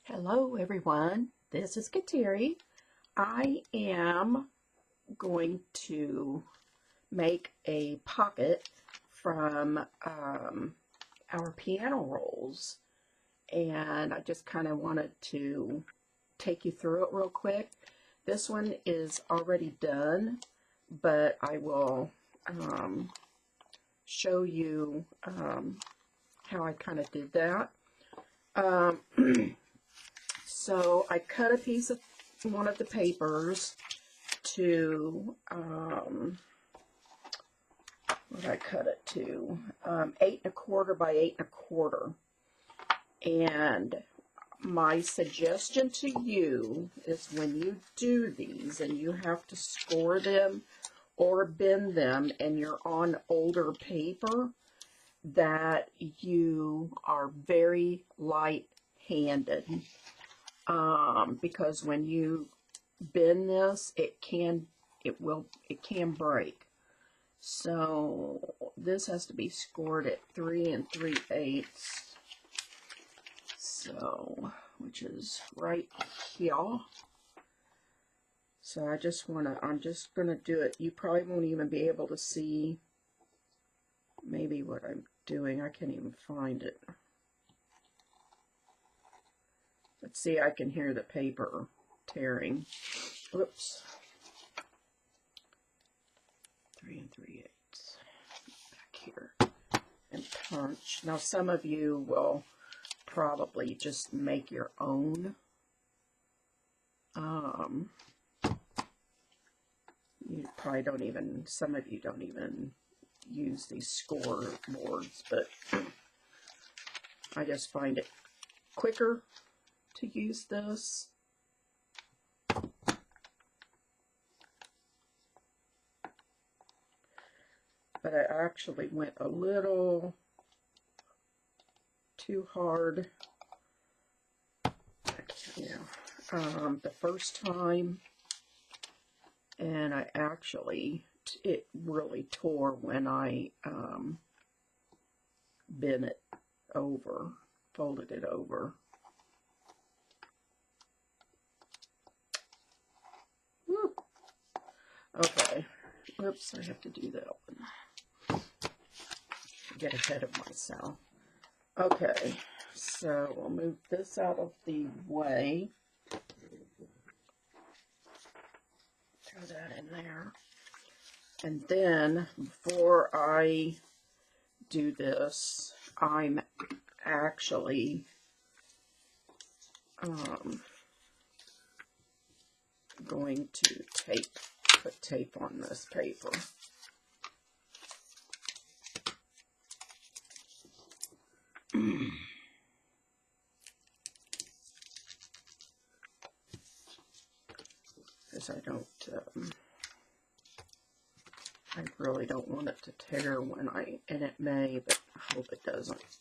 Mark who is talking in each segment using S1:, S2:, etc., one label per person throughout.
S1: Hello everyone, this is Kateri. I am going to make a pocket from our piano rolls, and I just kind of wanted to take you through it real quick. This one is already done, but I will show you how I kind of did that. So I cut a piece of one of the papers to, what I cut it to, 8¼ by 8¼ and my suggestion to you is when you do these and you have to score them or bend them and you're on older paper, that you are very light-handed. Because when you bend this, it can break. So this has to be scored at 3 3/8, so which is right here. So I'm just gonna do it. You probably won't even be able to see maybe what I'm doing. I can't even find it. Let's see, I can hear the paper tearing. Whoops. 3 3/8 back here. And punch. Now some of you will probably just make your own. You probably don't even, some of you don't even use these score boards, but I just find it quicker to use this. But I actually went a little too hard, the first time, and I actually, it really tore when I bent it over, folded it over. Woo. Okay, whoops, I have to do that one. Get ahead of myself. Okay, so we'll move this out of the way. Throw that in there. And then, before I do this, I'm actually going to put tape on this paper. Because I really don't want it to tear and it may, but I hope it doesn't.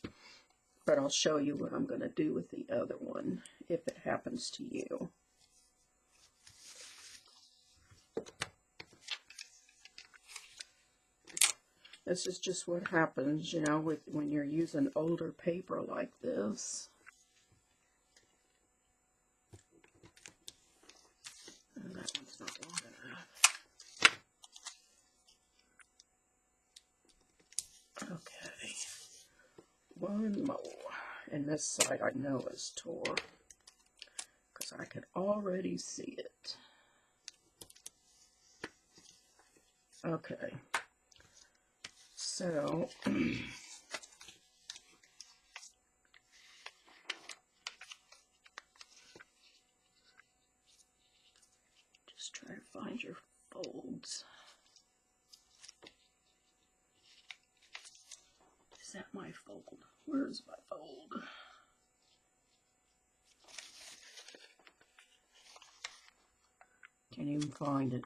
S1: But I'll show you what I'm going to do with the other one if it happens to you. This is just what happens, when you're using older paper like this. And that one's not long enough. Okay. One more. And this side I know is tore, because I can already see it. Okay. So, just try to find your folds. Is that my fold? Where's my fold? Can't even find it.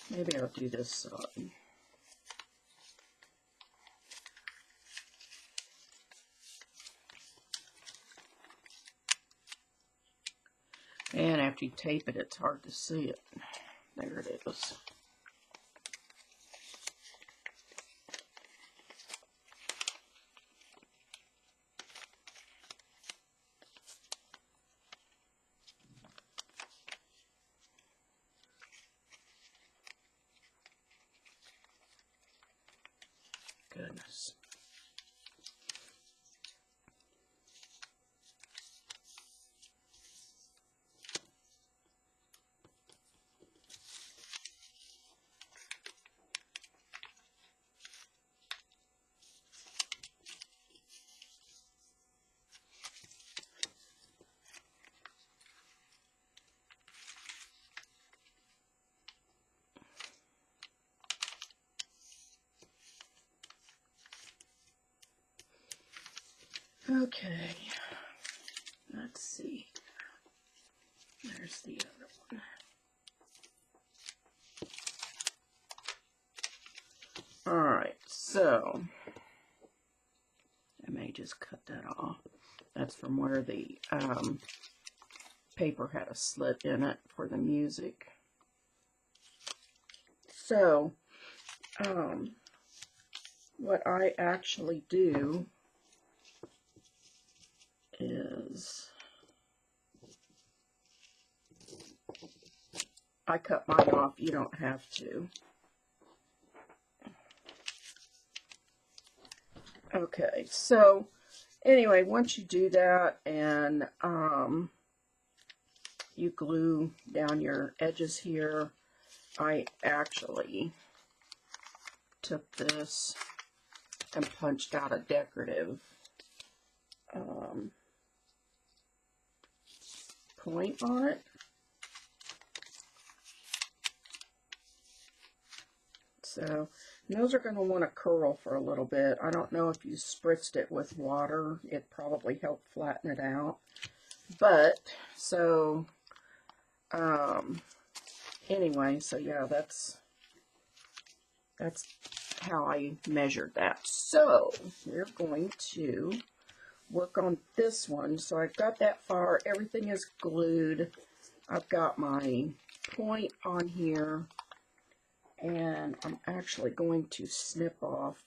S1: Maybe I'll do this side. And after you tape it, it's hard to see it. There it is. goodness. Okay, let's see. There's the other one. Alright, so I may just cut that off. That's from where the paper had a slit in it for the music. So, what I actually do is I cut mine off. You don't have to. Okay, so anyway, once you do that and you glue down your edges here, I actually took this and punched out a decorative point on it. So those are going to want to curl for a little bit. I don't know if you spritzed it with water. It probably helped flatten it out. But, so, anyway, so yeah, that's how I measured that. So, we're going to work on this one. So I've got that far. Everything is glued. I've got my point on here. And I'm actually going to snip off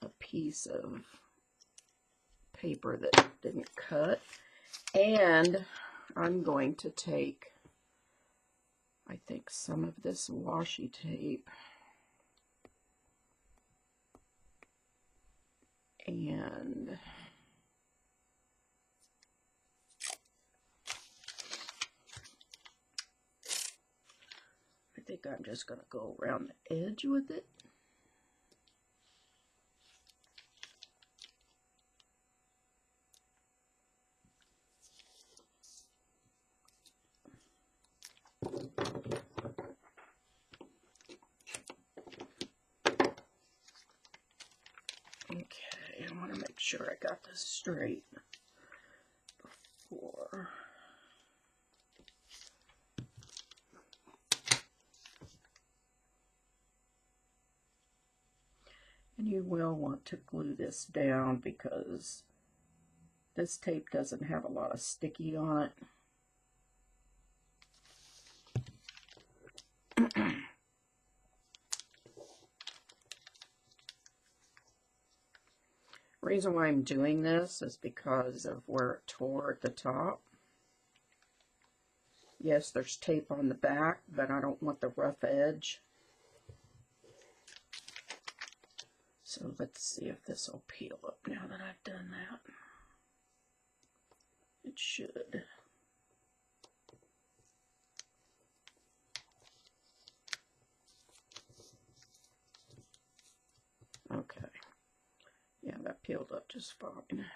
S1: a piece of paper that didn't cut. And I'm going to take, I think, some of this washi tape and I think I'm just going to go around the edge with it. Okay, I want to make sure I got this straight before. And you will want to glue this down because this tape doesn't have a lot of sticky on it. Reason why I'm doing this is because of where it tore at the top. Yes, there's tape on the back, but I don't want the rough edge. So let's see if this will peel up now that I've done that. It should. Okay. Yeah, that peeled up just fine.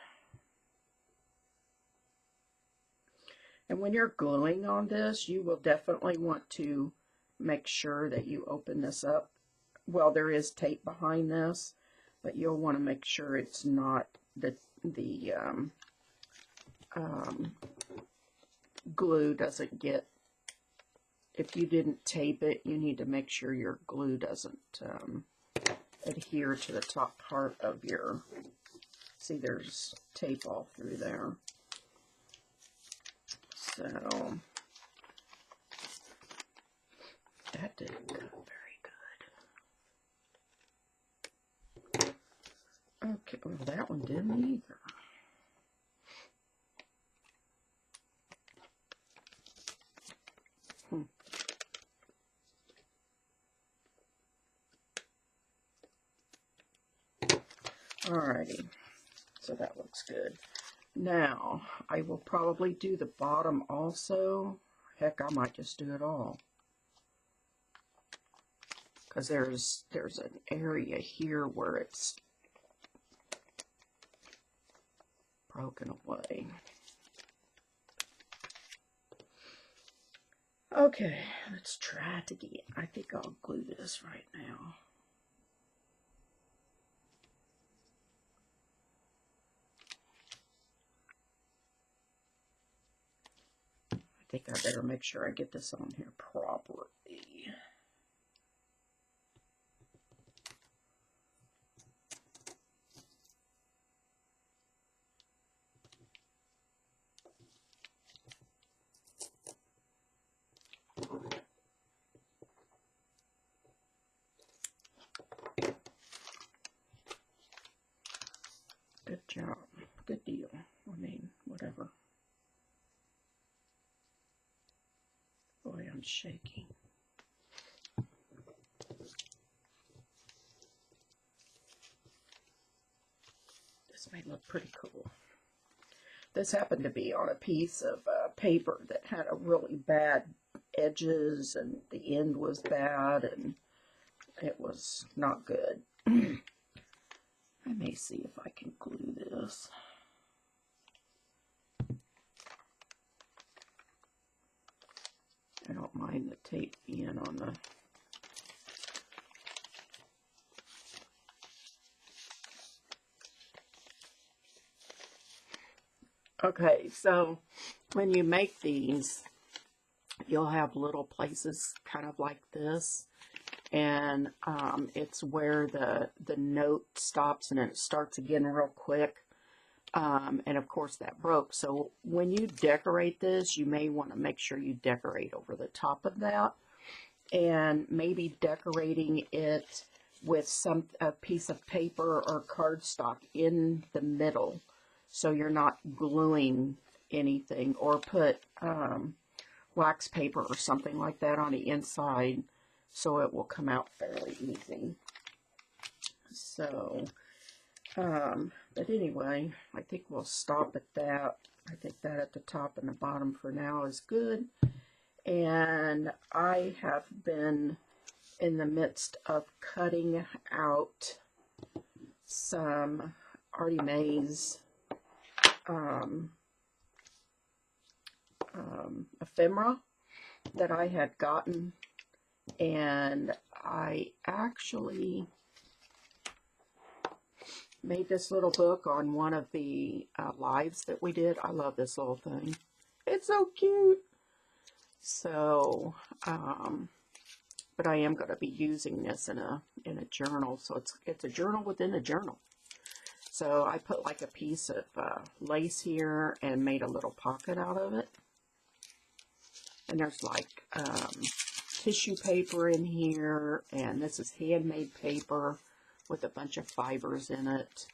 S1: And when you're gluing on this, you will definitely want to make sure that you open this up. Well, there is tape behind this, but you'll want to make sure it's not the glue doesn't get, if you didn't tape it, you need to make sure your glue doesn't adhere to the top part of your, see there's tape all through there. So, that didn't go very good. Okay, well that one didn't either. Alrighty, so that looks good. Now, I will probably do the bottom also. Heck, I might just do it all. Because there's an area here where it's broken away. Okay, let's try it again. I think I'll glue this right now. I think I better make sure I get this on here properly. Good job. Good deal. I mean, whatever. Boy, I'm shaking. This may look pretty cool. This happened to be on a piece of paper that had a really bad edges, and the end was bad, and it was not good. I may see if I can glue this. I don't mind the tape being on the... Okay, so when you make these, you'll have little places kind of like this, and it's where the note stops and then it starts again real quick. And of course that broke. So when you decorate this, you may want to make sure you decorate over the top of that, and maybe decorating it with a piece of paper or cardstock in the middle, so you're not gluing anything, or put wax paper or something like that on the inside, so it will come out fairly easy. So, but anyway, I think we'll stop at that. I think that at the top and the bottom for now is good. And I have been in the midst of cutting out some Artemis ephemera that I had gotten, and I actually made this little book on one of the lives that we did. I love this little thing. It's so cute. So, but I am going to be using this in a journal. So it's a journal within a journal. So I put like a piece of lace here and made a little pocket out of it. And there's like tissue paper in here, and this is handmade paper with a bunch of fibers in it.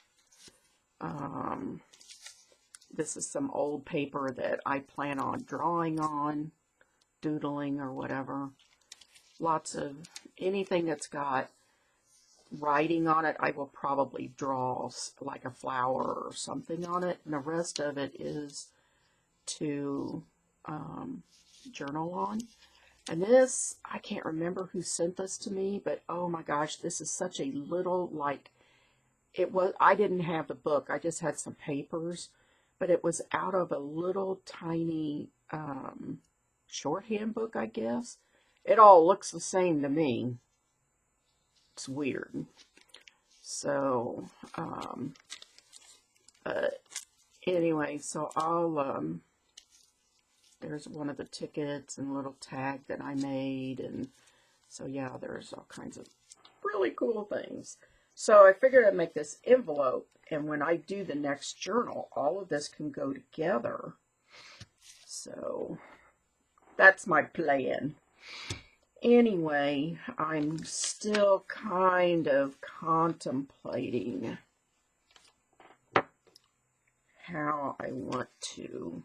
S1: This is some old paper that I plan on drawing on, doodling or whatever. Lots of anything that's got writing on it, I will probably draw like a flower or something on it, and the rest of it is to journal on. And this, I can't remember who sent this to me, but oh my gosh, this is such a little, like, it was, I didn't have the book, I just had some papers, but it was out of a little tiny shorthand book, I guess. It all looks the same to me. It's weird. So, but anyway, so I'll, there's one of the tickets and a little tag that I made, and so yeah, there's all kinds of really cool things. So I figured I'd make this envelope, and when I do the next journal, all of this can go together. So that's my plan. Anyway, I'm still kind of contemplating how I want to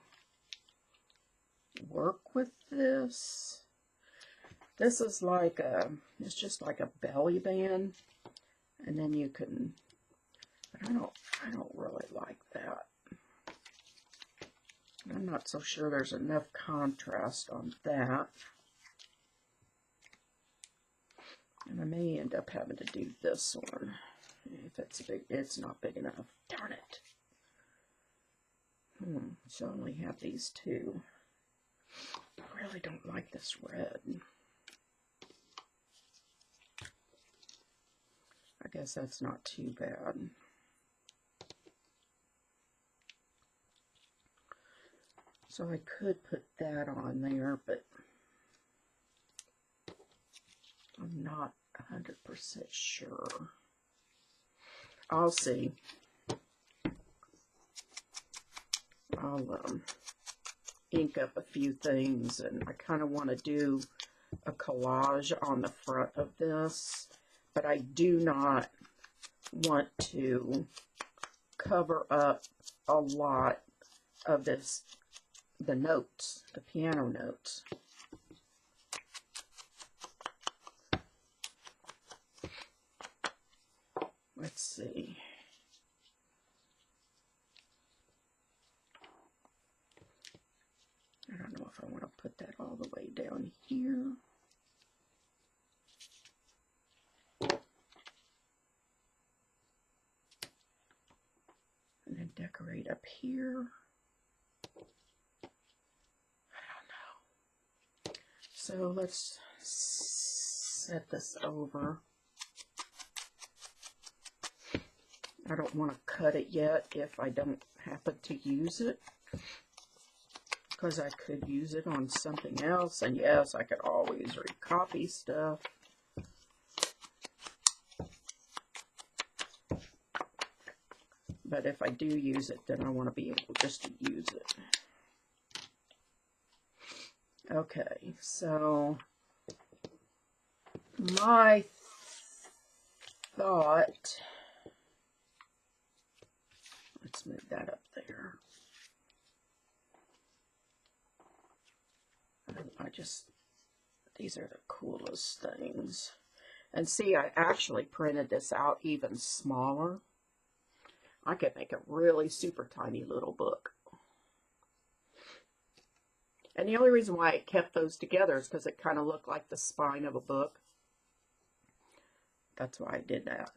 S1: work with this. This is like it's just like a belly band, and then you can, I I don't really like that. I'm not so sure there's enough contrast on that. And I may end up having to do this one. If it's big, it's not big enough. Darn it. So I only have these two. I really don't like this red. I guess that's not too bad. So I could put that on there, but I'm not 100% sure. I'll see. I'll ink up a few things, and I kind of want to do a collage on the front of this, but I do not want to cover up a lot of this, the notes, the piano notes. Let's see. I don't know if I want to put that all the way down here. And then decorate up here. I don't know. So let's set this over. I don't want to cut it yet if I don't happen to use it, because I could use it on something else, and yes, I could always recopy stuff. But if I do use it, then I want to be able just to use it. Okay, so my thought, let's move that up there. These are the coolest things. And see, I actually printed this out even smaller. I could make a really super tiny little book. And the only reason why I kept those together is because it kind of looked like the spine of a book. That's why I did that.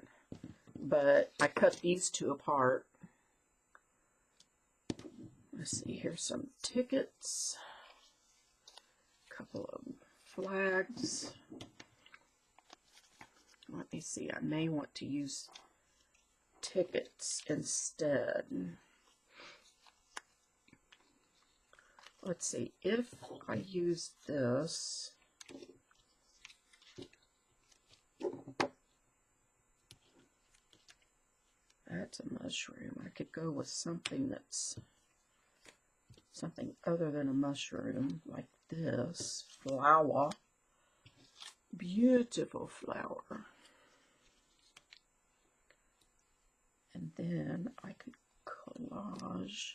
S1: But I cut these two apart. Let's see, here's some tickets. A couple of flags. Let me see, I may want to use tickets instead. Let's see, if I use this, that's a mushroom. I could go with something that's something other than a mushroom, like this flower. Beautiful flower. And then I could collage.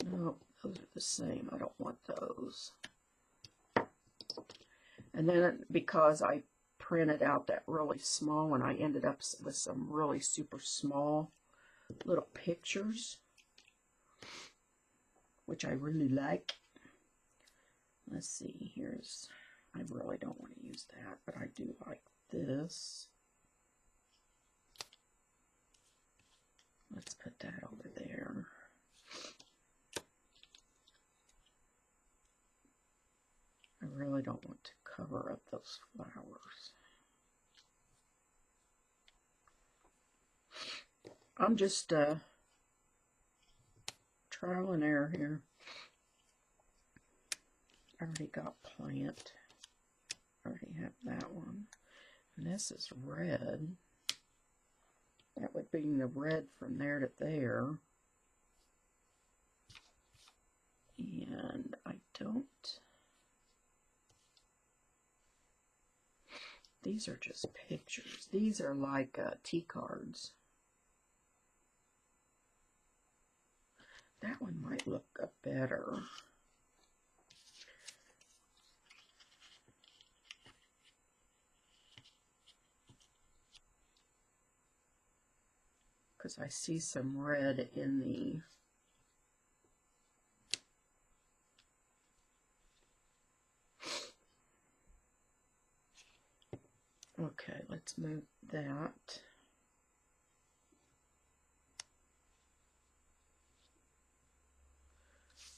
S1: No, those are the same. I don't want those. And then because I printed out that really small one, I ended up with some really super small little pictures, which I really like. Let's see, here's, I really don't want to use that, but I do like this. Let's put that over there. I really don't want to cover up those flowers. I'm just trial and error here. I already got plant. I already have that one. And this is red. That would be the red from there to there. And I don't... These are just pictures. These are like tea cards. That one might look better. because I see some red in the okay, let's move that.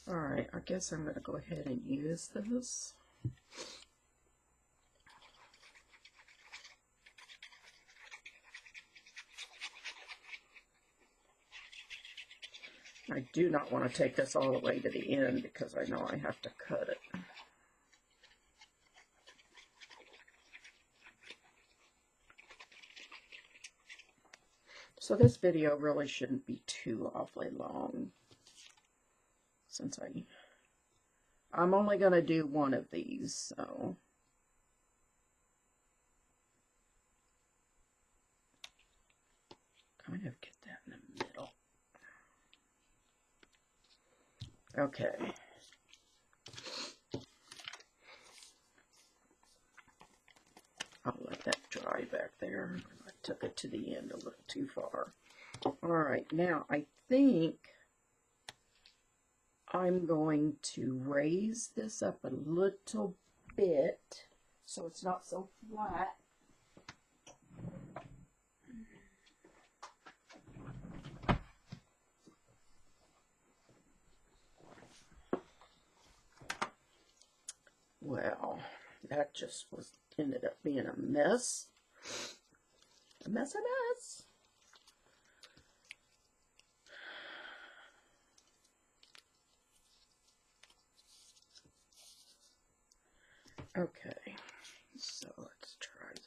S1: All right, I guess I'm going to go ahead and use this. I do not want to take this all the way to the end because I know I have to cut it. So this video really shouldn't be too awfully long, since I'm only going to do one of these, so kind of get that in the middle. Okay. I'll let that dry back there. I took it to the end a little too far. All right, now I think I'm going to raise this up a little bit so it's not so flat. Well, that just ended up being a mess. A mess, a mess. Okay, so let's try this.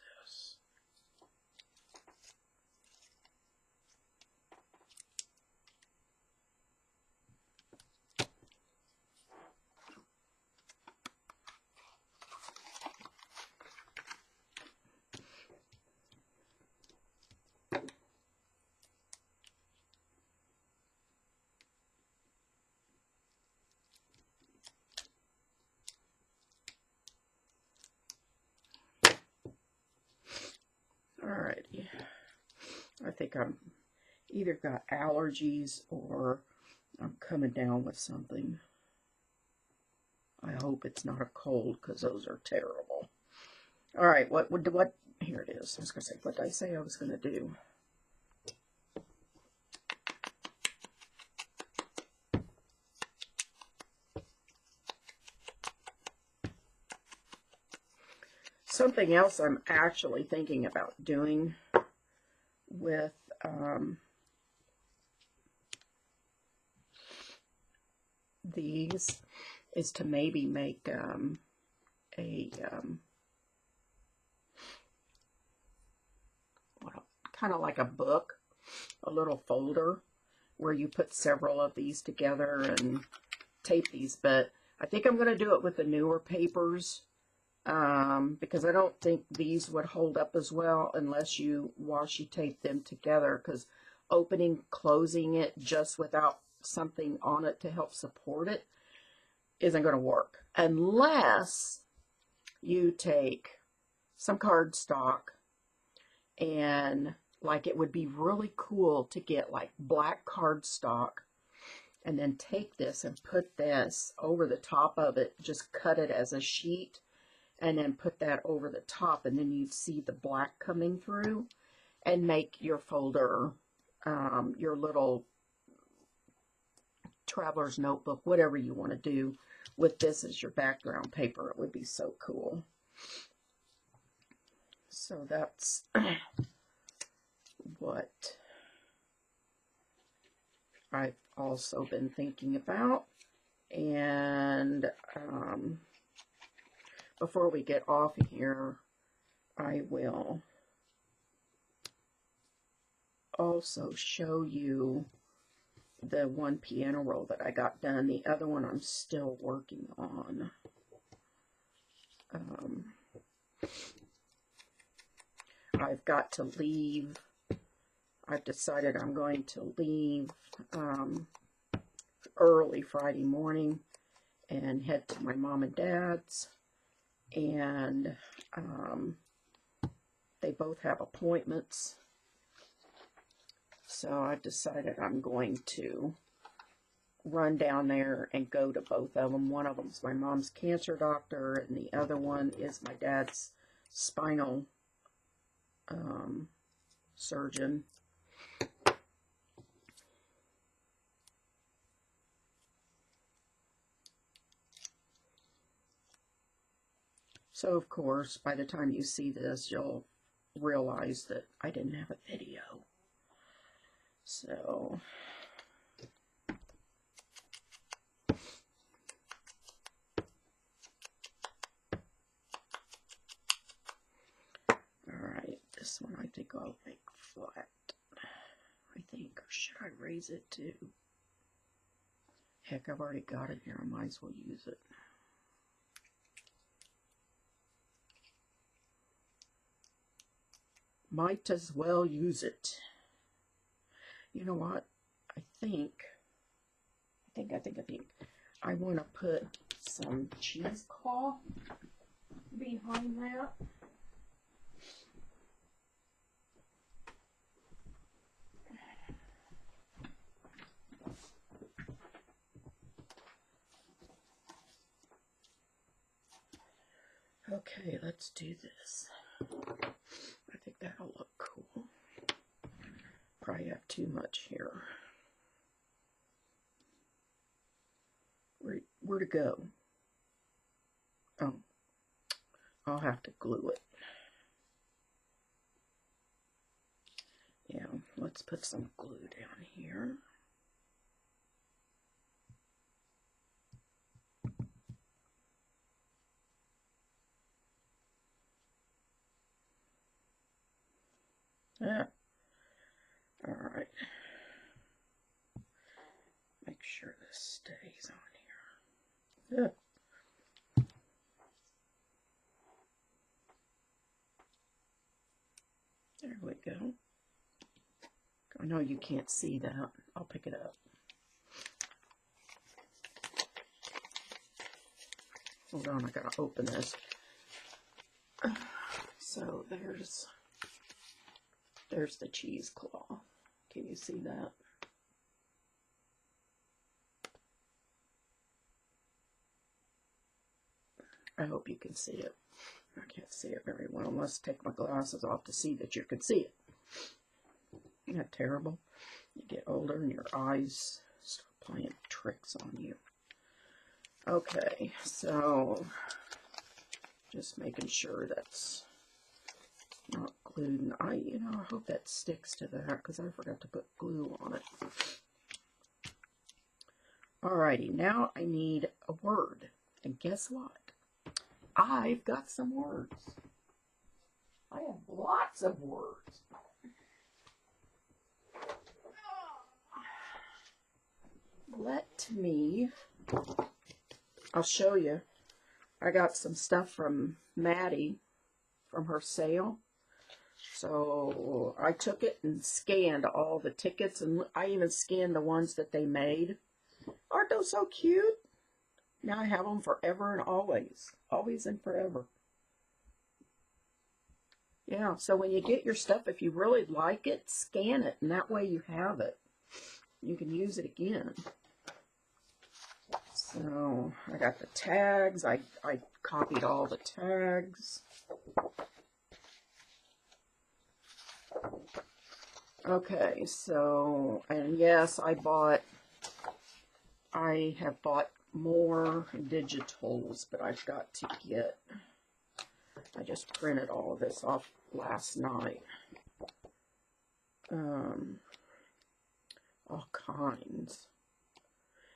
S1: Alrighty, I think I'm either got allergies or I'm coming down with something. I hope it's not a cold because those are terrible. Alright, what, here it is. I was going to say, what did I say I was going to do? Something else I'm actually thinking about doing with these is to maybe make kind of like a book, a little folder where you put several of these together and tape these. But I think I'm going to do it with the newer papers. Because I don't think these would hold up as well unless you washi tape them together, because opening, closing it just without something on it to help support it isn't going to work unless you take some cardstock, and like it would be really cool to get like black cardstock and then take this and put this over the top of it, just cut it as a sheet and then put that over the top, and then you'd see the black coming through, and make your folder, your little traveler's notebook, whatever you want to do with this as your background paper. It would be so cool. So that's what I've also been thinking about. And before we get off here, I will also show you the one piano roll that I got done. The other one I'm still working on. I've got to leave. I've decided I'm going to leave early Friday morning and head to my mom and dad's. And they both have appointments, So I've decided I'm going to run down there and go to both of them. One of them's my mom's cancer doctor, and the other one is my dad's spinal surgeon. So, of course, by the time you see this, you'll realize that I didn't have a video. So, alright, this one I think I'll make flat. I think, or should I raise it too? Heck, I've already got it here, I might as well use it. Might as well use it. You know what? I think I want to put some cheesecloth behind that. Okay, let's do this. I think that'll look cool. Probably have too much here. Where to go? Oh, I'll have to glue it. Yeah, let's put some glue down here. Yeah. All right. Make sure this stays on here. Yeah. There we go. I know you can't see that. I'll pick it up. Hold on, I gotta open this. So there's the cheesecloth. Can you see that? I hope you can see it. I can't see it very well. Let's take my glasses off to see that you can see it. Isn't that terrible? You get older and your eyes start playing tricks on you. Okay, so just making sure that's not glued. I hope that sticks to that because I forgot to put glue on it. Alrighty, now I need a word. And guess what? I've got some words. I have lots of words. I'll show you. I got some stuff from Madi from her sale. So I took it and scanned all the tickets, and I even scanned the ones that they made. Aren't those so cute? Now I have them forever and always. Always and forever. Yeah, so when you get your stuff, if you really like it, scan it, and that way you have it. You can use it again. So I got the tags. I copied all the tags. Okay, so, and yes, I have bought more digitals, but I've got to get, I just printed all of this off last night. All kinds.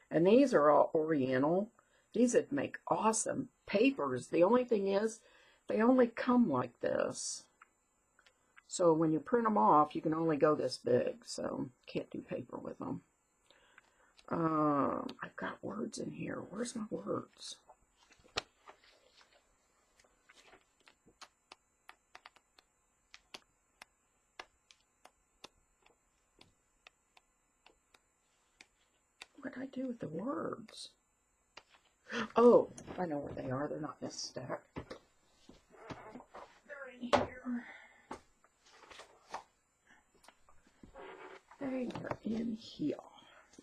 S1: And these are all Oriental. These would make awesome papers. The only thing is, they only come like this. So when you print them off, you can only go this big. So can't do paper with them. I've got words in here. Where's my words? What did I do with the words? Oh, I know where they are. They're not in this stack. They're in here. They are in here.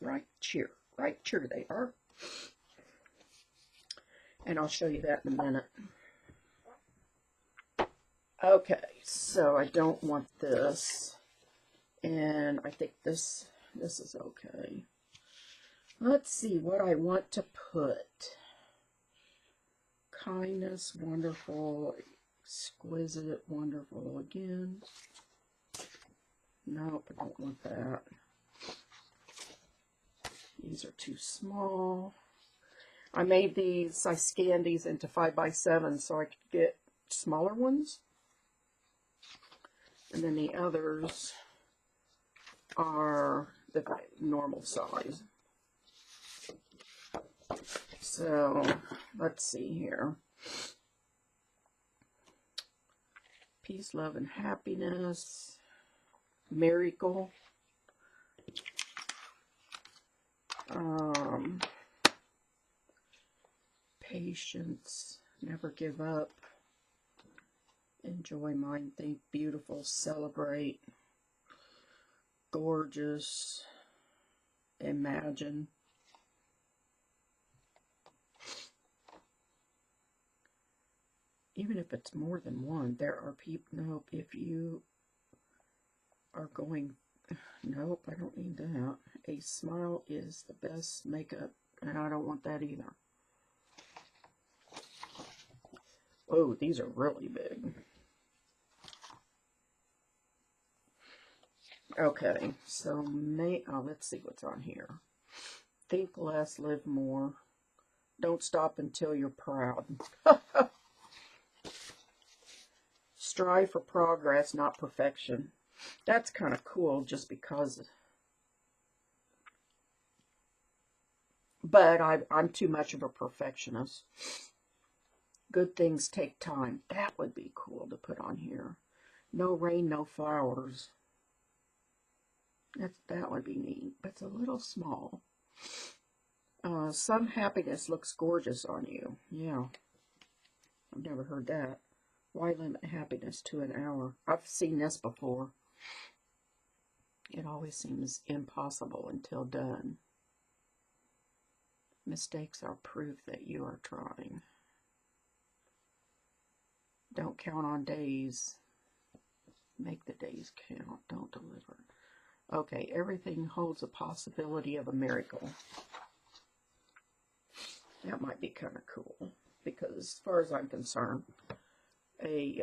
S1: Right here. Right here they are. And I'll show you that in a minute. Okay, so I don't want this. And I think this is okay. Let's see what I want to put. Kindness, wonderful, exquisite, wonderful again. Nope, I don't want that. These are too small. I made these, I scanned these into 5x7 so I could get smaller ones. And then the others are the normal size. So, let's see here. Peace, love, and happiness. Miracle. Patience. Never give up. Enjoy, mind, think, beautiful, celebrate. Gorgeous. Imagine. Even if it's more than one, there are people, nope, if you are going, nope, I don't need that. A smile is the best makeup, and I don't want that either. Oh, these are really big. Okay, so let's see what's on here. Think less, live more. Don't stop until you're proud. Strive for progress, not perfection. That's kind of cool just because. But I'm too much of a perfectionist. Good things take time. That would be cool to put on here. No rain, no flowers. That would be neat. But it's a little small. Some happiness looks gorgeous on you. Yeah. I've never heard that. Why limit happiness to an hour? I've seen this before. It always seems impossible until done. Mistakes are proof that you are trying. Don't count on days. Make the days count. Don't deliver. Okay, everything holds a possibility of a miracle. That might be kind of cool. Because as far as I'm concerned, a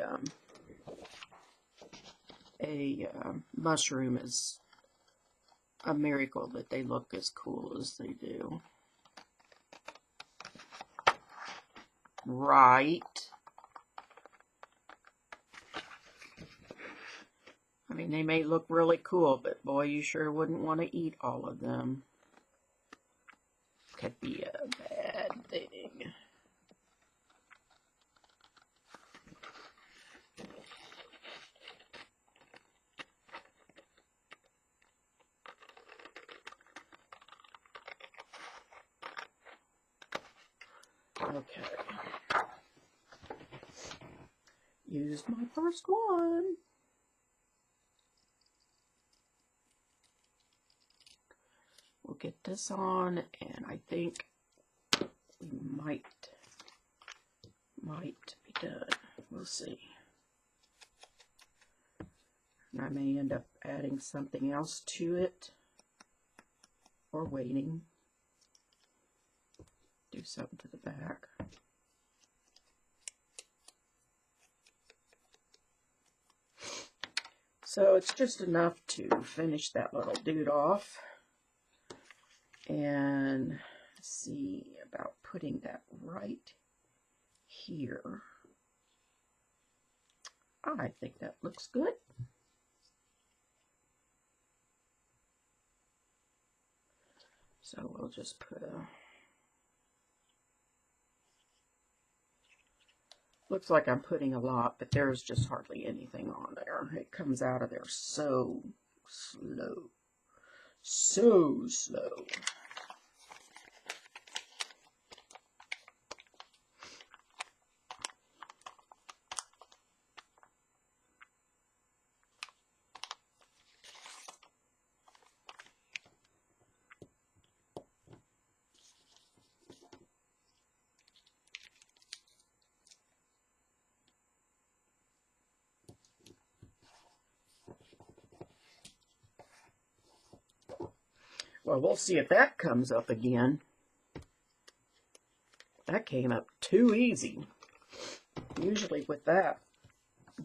S1: mushroom is a miracle that they look as cool as they do. Right. I mean, they may look really cool, but boy, you sure wouldn't want to eat all of them. Could be a bad thing. Okay. Used my first one. We'll get this on, and I think we might be done. We'll see. And I may end up adding something else to it, or waiting. Do something to the back. So it's just enough to finish that little dude off. And see about putting that right here. I think that looks good. So we'll just put a... Looks like I'm putting a lot, but there's just hardly anything on there. It comes out of there so slow. So slow. Well, we'll see if that comes up again. That came up too easy. Usually with that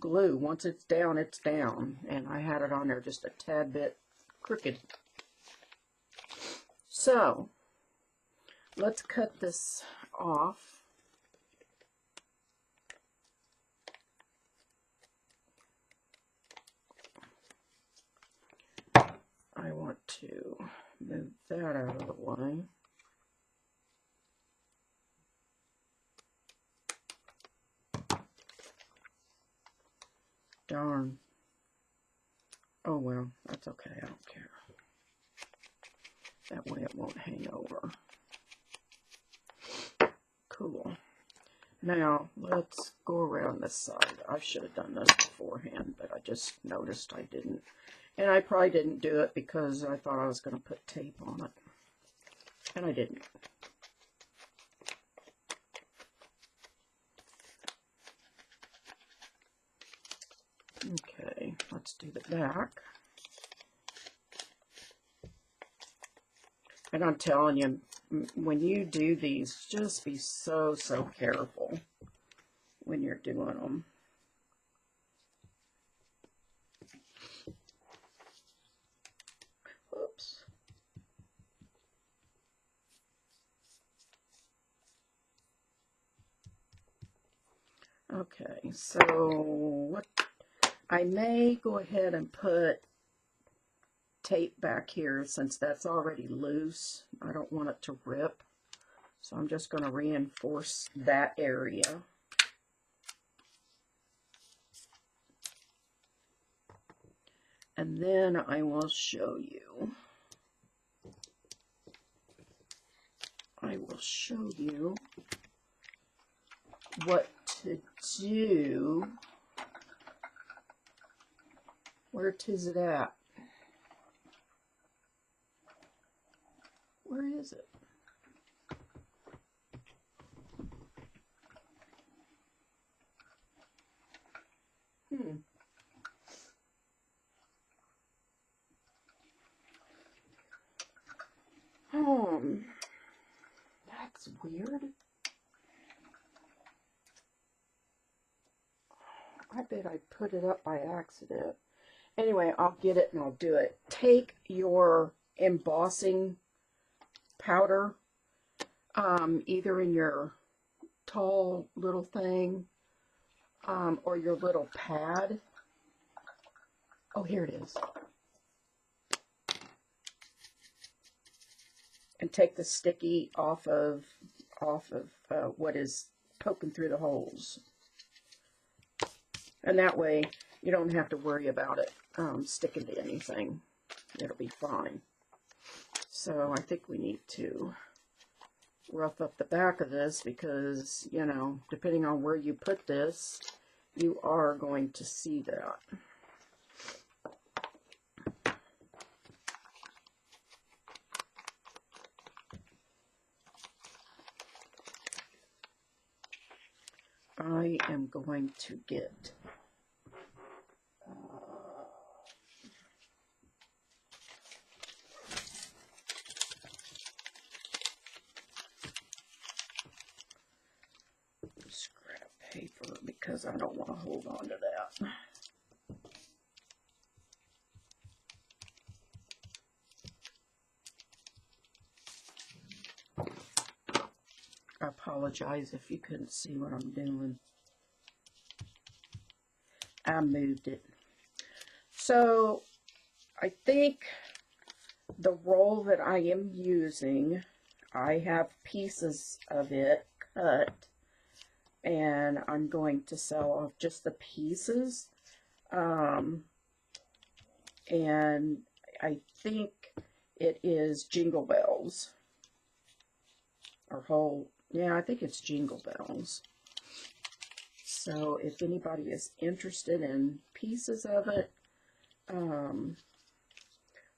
S1: glue, once it's down, it's down. And I had it on there just a tad bit crooked. So, let's cut this off. I want to move that out of the way. Darn. Oh well, that's okay, I don't care. That way it won't hang over. Cool. Now, let's go around this side. I should have done this beforehand, but I just noticed I didn't. And I probably didn't do it because I thought I was going to put tape on it. And I didn't. Okay, let's do the back. And I'm telling you, when you do these, just be so careful when you're doing them. Oops. Okay, so what I may go ahead and put tape back here since that's already loose. I don't want it to rip. So I'm just going to reinforce that area. And then I will show you. What to do. Where is it at? Where is it? That's weird. I bet I put it up by accident. Anyway, I'll get it and I'll do it. Take your embossing powder, either in your tall little thing, or your little pad. Oh, here it is. And take the sticky off of what is poking through the holes. And that way, you don't have to worry about it sticking to anything. It'll be fine. So I think we need to rough up the back of this because, you know, depending on where you put this, you are going to see that. I am going to get scrap paper because I don't want to hold on to that. I apologize if you couldn't see what I'm doing. I moved it. So I think the roll that I am using, I have pieces of it cut, and I'm going to sell off just the pieces. And I think it is Jingle Bells. Or whole, yeah, I think it's Jingle Bells. So if anybody is interested in pieces of it,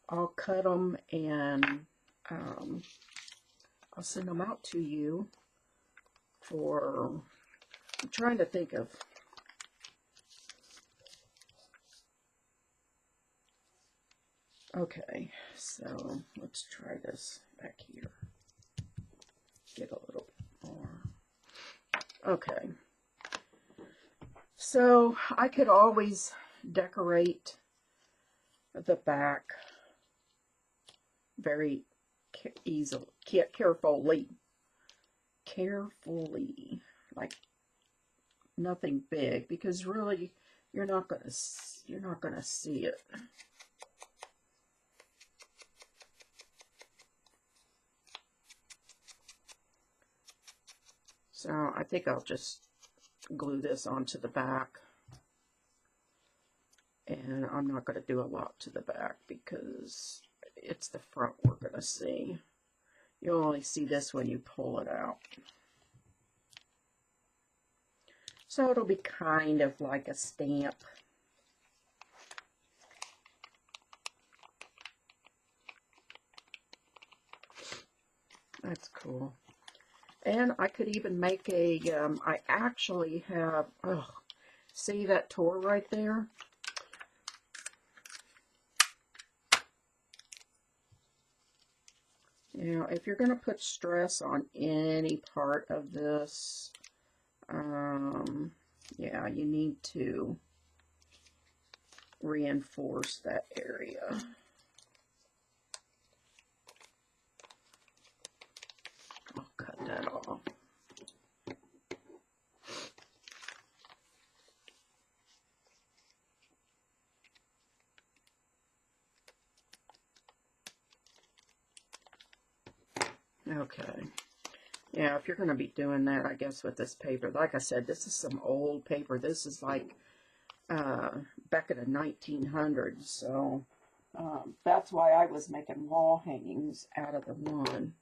S1: I'll cut them and I'll send them out to you for, I'm trying to think of, Okay, so let's try this back here. Get a little more. Okay. So I could always decorate the back very easily, carefully, like nothing big, because really you're not gonna see it. So I think I'll just glue this onto the back, and I'm not going to do a lot to the back because it's the front we're going to see. You'll only see this when you pull it out. So it'll be kind of like a stamp. That's cool. And I could even make a, I actually have, oh, see that tour right there? You know, if you're going to put stress on any part of this, yeah, you need to reinforce that area. I'll cut that off. Okay. Yeah, if you're going to be doing that, I guess, with this paper, like I said, this is some old paper. This is like back in the 1900s, so that's why I was making wall hangings out of the one.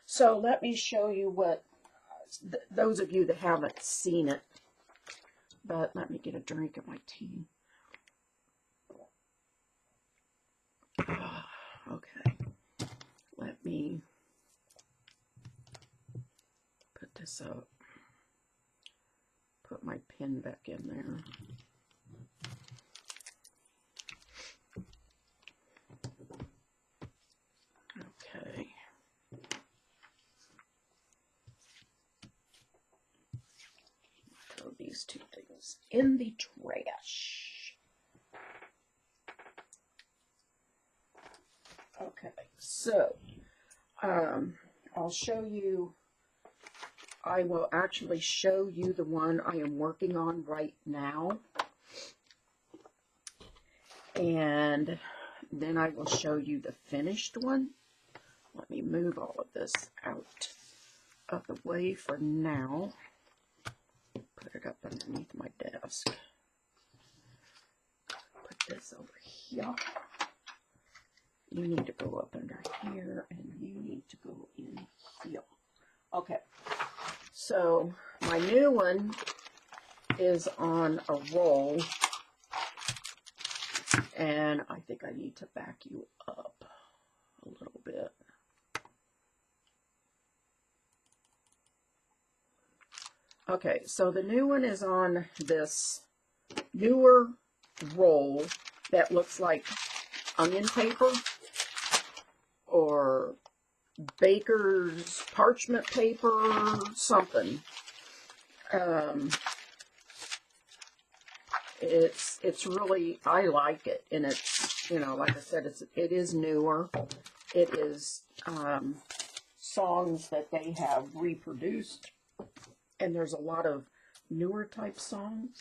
S1: So let me show you what, those of you that haven't seen it, but let me get a drink of my tea. Okay, let me put this up, put my pen back in there. Okay. Throw these two things in the trash. Okay, so I'll show you, I will actually show you the one I am working on right now, and then I will show you the finished one. Let me move all of this out of the way for now. Put it up underneath my desk. Put this over here. You need to go up under here, and you need to go in here. Okay, so my new one is on a roll, and I think I need to back you up a little bit. Okay, so the new one is on this newer roll that looks like onion paper or baker's parchment paper, something. It's really, I like it, and it's, you know, like I said, it is newer. It is songs that they have reproduced, and there's a lot of newer type songs.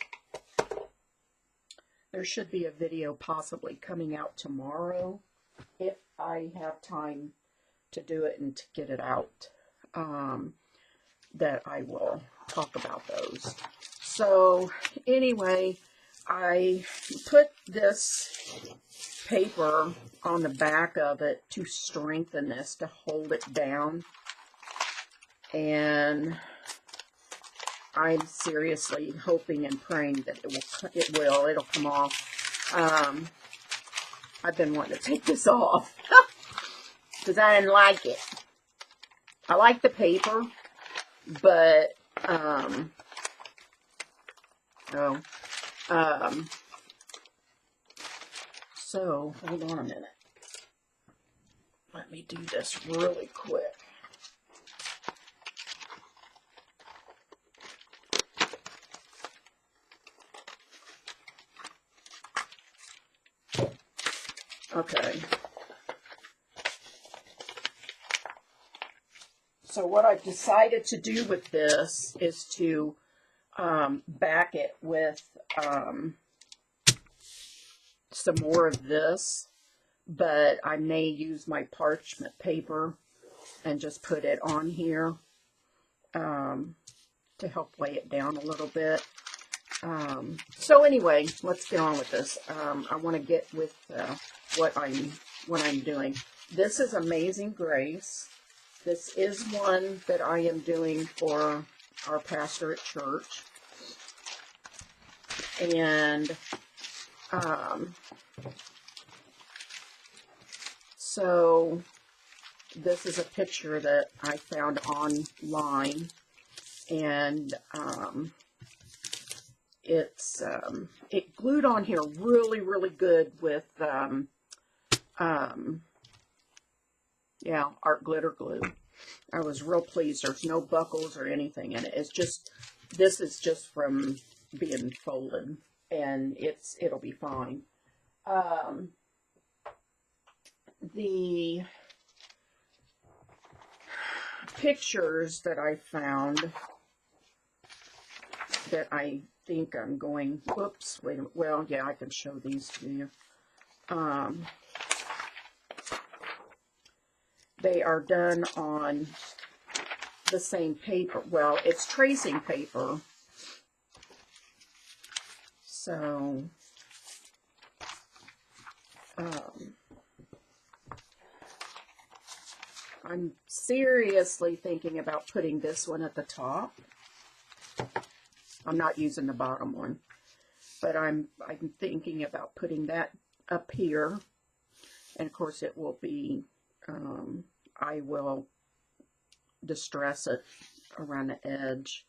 S1: There should be a video possibly coming out tomorrow if I have time to do it and to get it out, that I will talk about those. So anyway, I put this paper on the back of it to strengthen this, to hold it down, and I'm seriously hoping and praying that it'll come off. I've been wanting to take this off because I didn't like it. I like the paper, but so hold on a minute. Let me do this really quick. Okay. So what I've decided to do with this is to back it with some more of this, but I may use my parchment paper and just put it on here to help weigh it down a little bit. So anyway, let's get on with this. I want to get with what I'm doing. This is Amazing Grace. This is one that I am doing for our pastor at church. And so this is a picture that I found online, and it glued on here really good with yeah, art glitter glue. I was real pleased. There's no buckles or anything in it. It's just, this is just from being folded, and it'll be fine. The pictures that I found that I think I'm going, whoops, wait a minute, well, yeah, I can show these to you. They are done on the same paper. Well, it's tracing paper. So, I'm seriously thinking about putting this one at the top. I'm not using the bottom one, but I'm thinking about putting that up here. And of course it will be, I will distress it around the edge.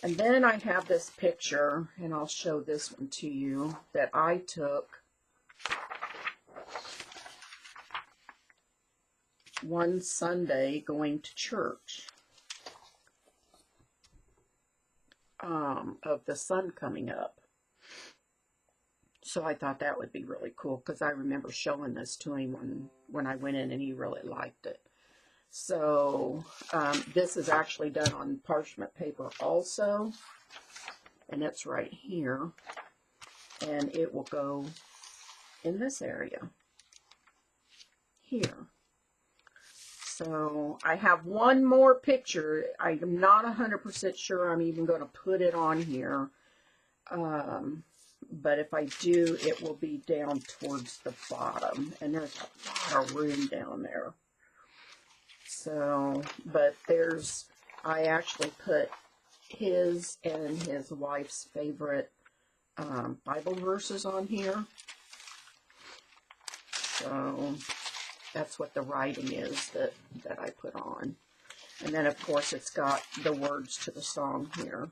S1: And then I have this picture, and I'll show this one to you, that I took one Sunday going to church, of the sun coming up. So I thought that would be really cool, because I remember showing this to him when I went in, and he really liked it. So this is actually done on parchment paper also, and it's right here, and it will go in this area here. So I have one more picture. I'm not 100% sure I'm even going to put it on here. But if I do, it will be down towards the bottom. And there's a lot of room down there. So, but I actually put his and his wife's favorite Bible verses on here. So that's what the writing is that I put on. And then, of course, it's got the words to the song here.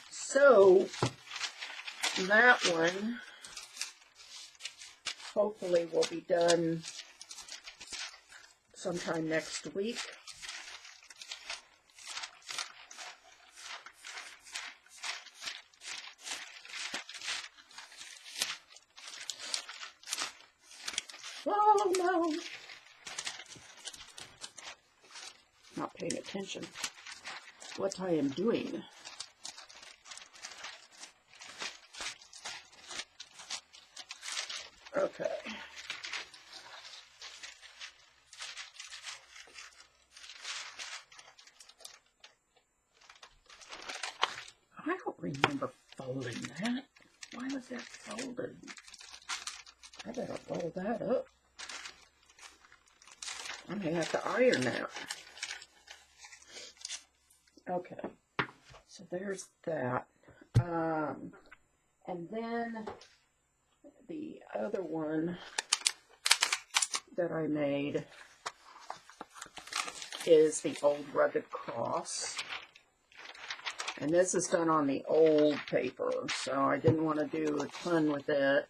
S1: So that one hopefully will be done sometime next week. Oh no! Not paying attention to what I am doing. Okay. I don't remember folding that. Why was that folded? I better fold that up. I may have to iron that. Okay. So there's that. And then the other one that I made is the old rugged cross. And this is done on the old paper, so I didn't want to do a ton with it.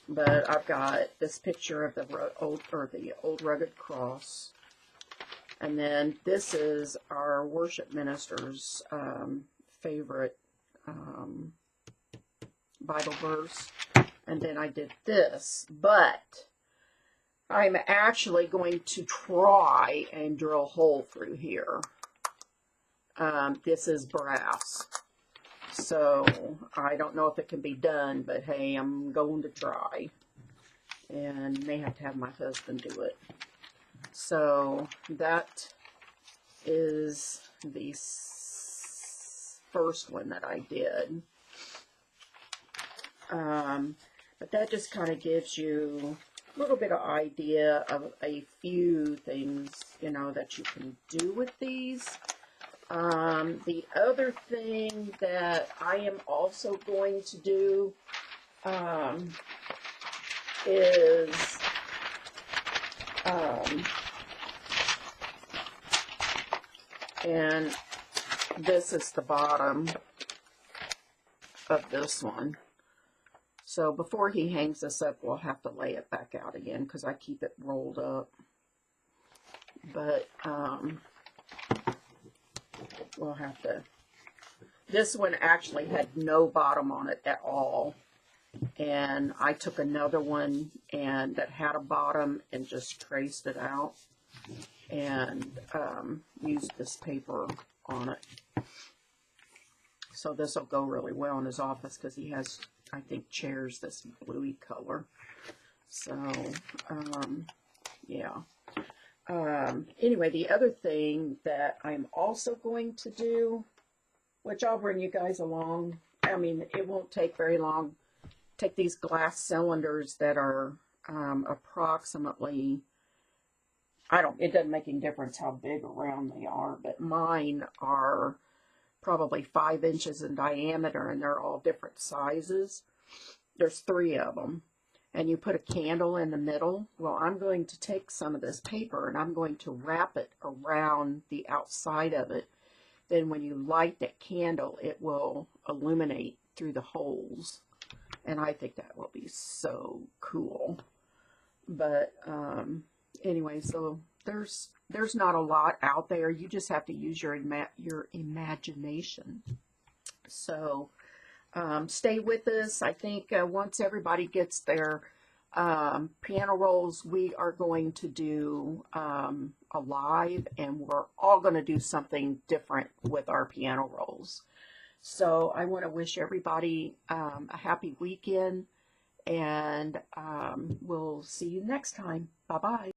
S1: But I've got this picture of the old rugged cross. And then this is our worship minister's favorite Bible verse. And then I did this, but I'm actually going to try and drill a hole through here. This is brass, so I don't know if it can be done, but hey, I'm going to try. And may have to have my husband do it. So that is the first one that I did. But that just kind of gives you a little bit of idea of a few things, you know, that you can do with these. The other thing that I am also going to do is and this is the bottom of this one. So before he hangs this up, we'll have to lay it back out again because I keep it rolled up. But we'll have to. This one actually had no bottom on it at all. And I took another one and that had a bottom and just traced it out and used this paper on it. So this will go really well in his office because he has, I think, chairs this bluey color. So, yeah. Anyway, the other thing that I'm also going to do, which I'll bring you guys along, I mean, it won't take very long. Take these glass cylinders that are approximately, it doesn't make any difference how big or round they are, but mine are probably 5 inches in diameter, and they're all different sizes. There's 3 of them, and you put a candle in the middle. Well, I'm going to take some of this paper, and I'm going to wrap it around the outside of it. Then when you light that candle, it will illuminate through the holes. And I think that will be so cool. But anyway, so there's not a lot out there. You just have to use your imagination. So stay with us. I think once everybody gets their piano rolls, we are going to do a live, and we're all going to do something different with our piano rolls. So I want to wish everybody a happy weekend, and we'll see you next time. Bye-bye.